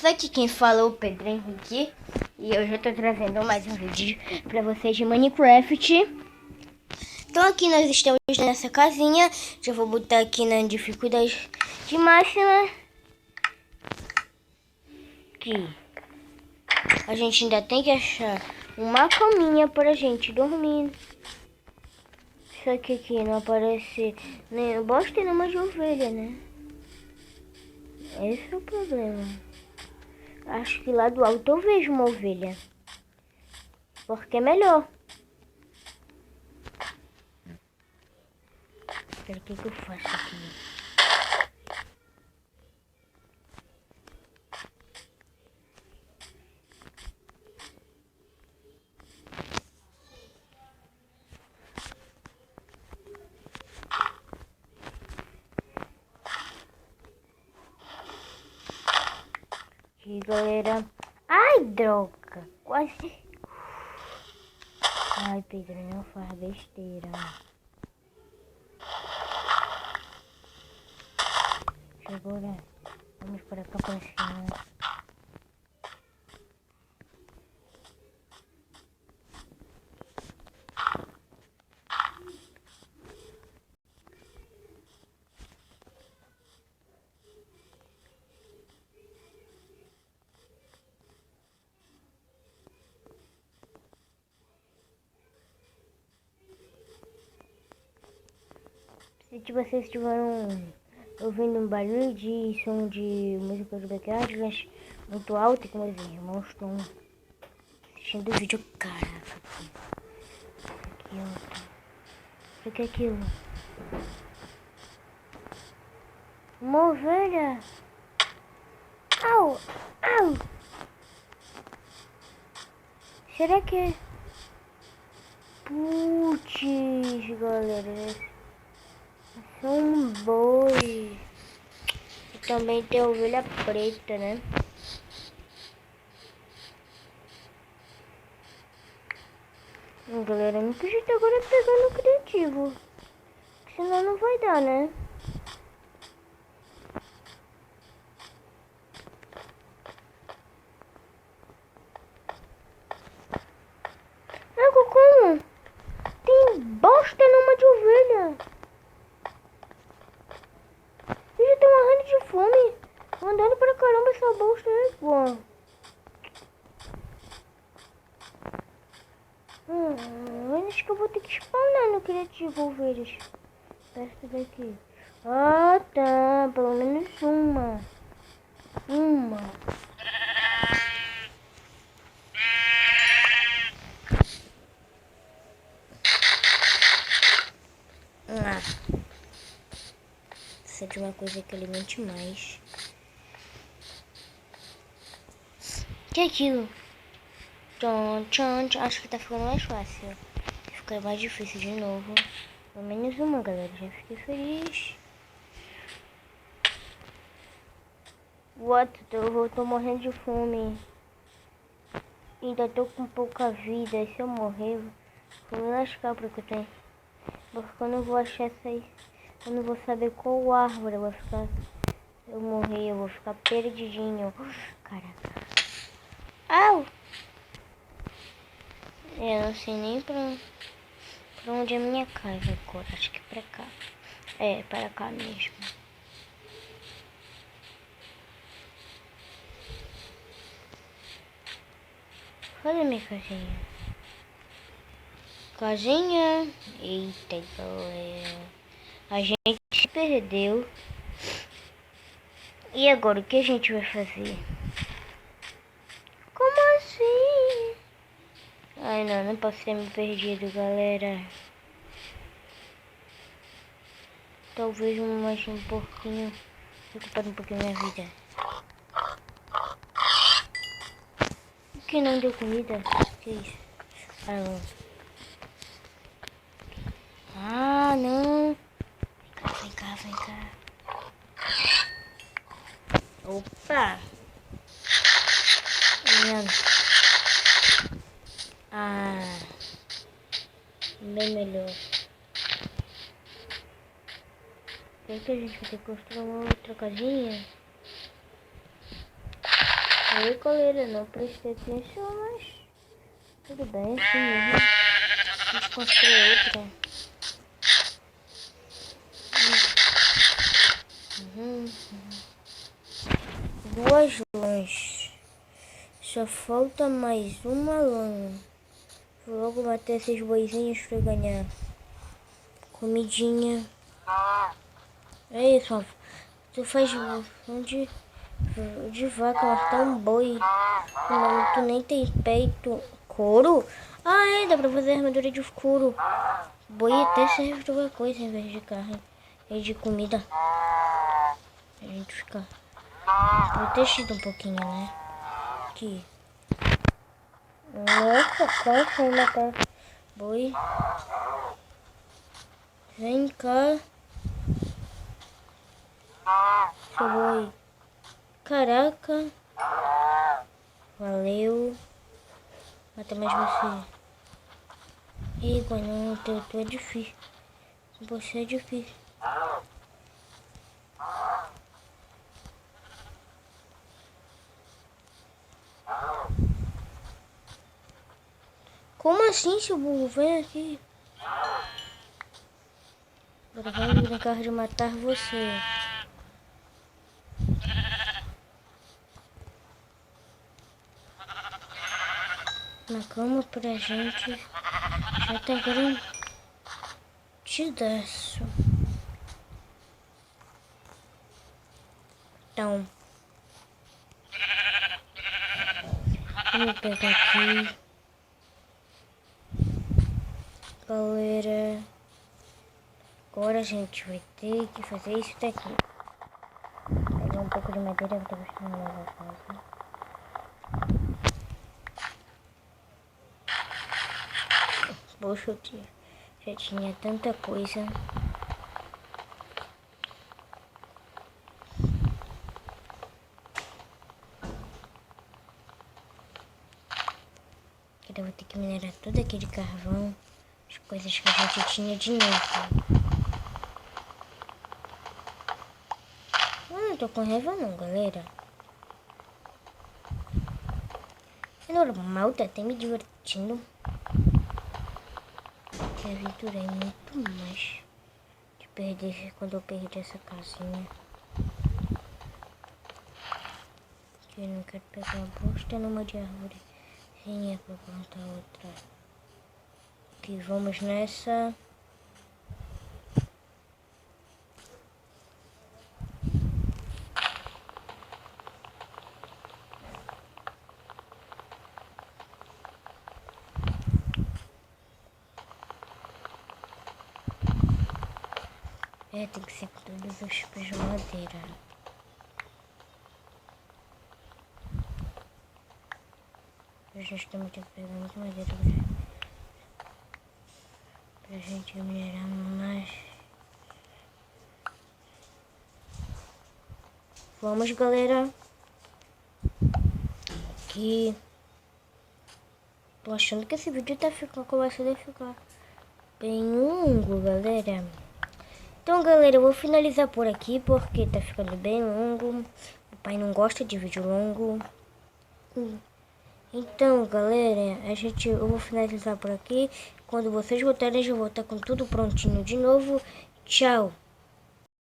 Aqui quem fala é o Pedro Henrique e hoje eu tô trazendo mais um vídeo pra vocês de Minecraft. Então aqui nós estamos nessa casinha, já vou botar aqui na dificuldade de máxima. Aqui a gente ainda tem que achar uma caminha pra gente dormir. Só que aqui não aparece nem bosta e nenhuma de ovelha, né? Esse é o problema. Acho que lá do alto eu vejo uma ovelha. Porque é melhor. Espera, o que eu faço aqui? Aqui, galera. Ai, droga. Quase. Ai, Pedro, não faz besteira. Agora vamos para cá para cima. Se vocês estiverem ouvindo um barulho de som de música de background, mas muito alto, que meus irmãos estão assistindo o vídeo. Caraca, aqui, ó. O que é aquilo? Uma ovelha! Au! Au! Será que é? Putz, galera. São um boi. E também tem ovelha preta, né? Galera, não acredito agora pegar no criativo. Senão não vai dar, né? Como? Tem bosta numa de ovelha. Eu já tô morrendo de fome. Andando pra caramba essa bosta é bom. Acho que eu vou ter que spawnar no criativo ovelhas. Perto daqui. Ah, tá. Pelo menos uma. Precisa de uma coisa que alimente mais. Que é aquilo? Acho que tá ficando mais fácil. Fica mais difícil de novo. Pelo menos uma, galera. Já fiquei feliz. Eu tô morrendo de fome. Ainda tô com pouca vida. Se eu morrer, vou me lascar porque eu tenho. Porque eu não vou achar essa aí. Eu não vou saber qual árvore eu vou ficar. Se eu morrer, eu vou ficar perdidinho. Caraca. Au! Eu não sei nem pra onde é a minha casa agora. Acho que pra cá. É, para cá mesmo. Cadê minha casinha? Casinha. Eita, galera. A gente se perdeu. E agora o que a gente vai fazer? Como assim? Ai, não posso ter me perdido, galera. Talvez mais um pouquinho. Recuperar um pouquinho minha vida. Por que não deu comida? Que isso? Ah, não. Ah, não. Vem cá, vem cá. Opa. Ah. Bem melhor. Será que a gente vai ter que construir uma outra casinha? Oi, coleira, não prestei atenção, mas tudo bem, assim mesmo. A gente constrói outra. Duas lãs. Só falta mais uma lã. Vou logo matar esses boizinhos pra ganhar comidinha. É isso, ó. Tu faz de vaca matar um boi. Não, tu nem tem peito. Couro? Ah, é, dá pra fazer armadura de couro. Boi até serve pra alguma coisa em vez de carne. E de comida. A gente fica protegido um pouquinho, né? Aqui. Nossa, cansa em matar boi. Vem cá. Seu boi. Caraca. Valeu. Mata mais você. Igor, não, tu é difícil. Você é difícil. Como assim, seu burro? Vem aqui. Agora vamos brincar de matar você. Na cama pra gente. Já tá garantidaço. Então. Vamos pegar aqui. Galera. Agora a gente vai ter que fazer isso daqui. Pegar um pouco de madeira pra construir uma nova casa. Poxa, já tinha tanta coisa. Eu vou ter que minerar tudo aquele carvão. As coisas que a gente tinha de novo. Não tô com raiva não, galera. É normal, tá até me divertindo. Me aventurei muito mais de perder quando eu perdi essa casinha. Eu não quero pegar uma bosta numa de árvore. Sim, é pra plantar outra. Aqui, vamos nessa. É, tem que ser com todos os pés de madeira. Eu já estamos tendo que pegar muita madeira pra gente minerar mais. Vamos, galera. Aqui. Tô achando que esse vídeo tá começando a ficar bem longo, galera. Então, galera, eu vou finalizar por aqui porque tá ficando bem longo. O pai não gosta de vídeo longo. Então, galera, eu vou finalizar por aqui. Quando vocês voltarem, eu vou estar com tudo prontinho de novo. Tchau!